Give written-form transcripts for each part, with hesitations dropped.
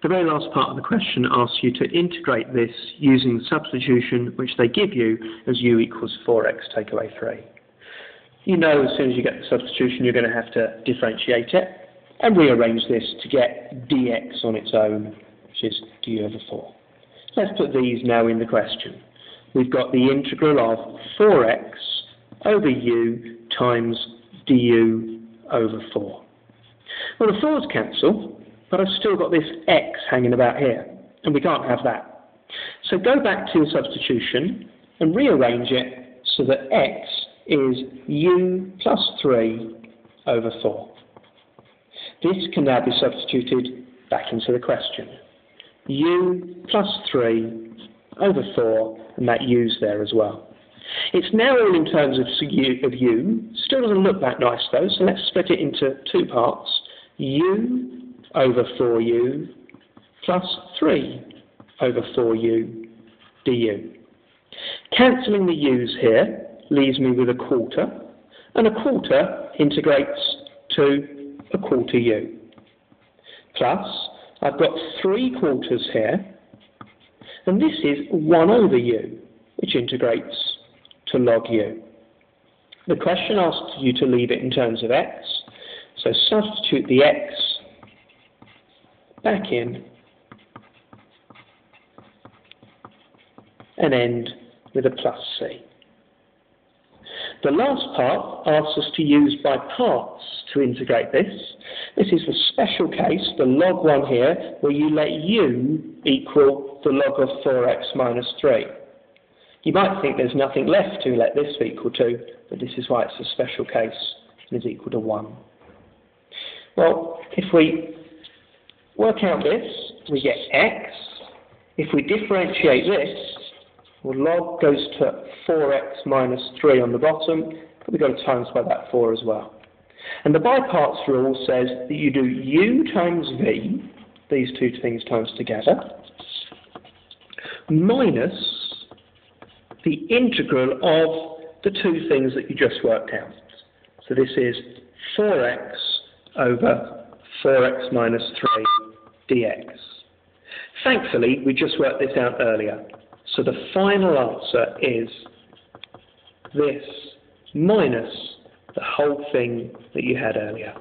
The very last part of the question asks you to integrate this using the substitution which they give you as u equals 4x take away 3. You know as soon as you get the substitution you're going to have to differentiate it and rearrange this to get dx on its own, which is du over 4. Let's put these now in the question. We've got the integral of 4x over u times du over 4. Well, the 4's cancel, but I've still got this x hanging about here, and we can't have that. So go back to the substitution and rearrange it so that x is u plus 3 over 4. This can now be substituted back into the question. U plus 3 over 4, and that u's there as well. It's now all in terms of u. Still doesn't look that nice though, so let's split it into two parts. U over 4u plus 3 over 4u du. Cancelling the u's here leaves me with a quarter, and a quarter integrates to a quarter u. Plus, I've got 3/4 here, and this is 1 over u, which integrates to log u. The question asks you to leave it in terms of x, so substitute the x back in and end with a plus c. The last part asks us to use by parts to integrate this. This is the special case, the log one here, where you let u equal the log of 4x minus 3. You might think there's nothing left to let this equal to, but this is why it's a special case and is equal to 1. Well, if we work out this, we get x. If we differentiate this, well, log goes to 4x minus 3 on the bottom, but we've got to times by that 4 as well. And the by parts rule says that you do u times v, these two things times together, minus the integral of the two things that you just worked out. So this is 4x over 4x minus 3 dx. Thankfully, we just worked this out earlier. So the final answer is this minus the whole thing that you had earlier.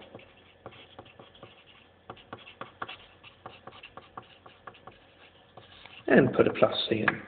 And put a plus c in.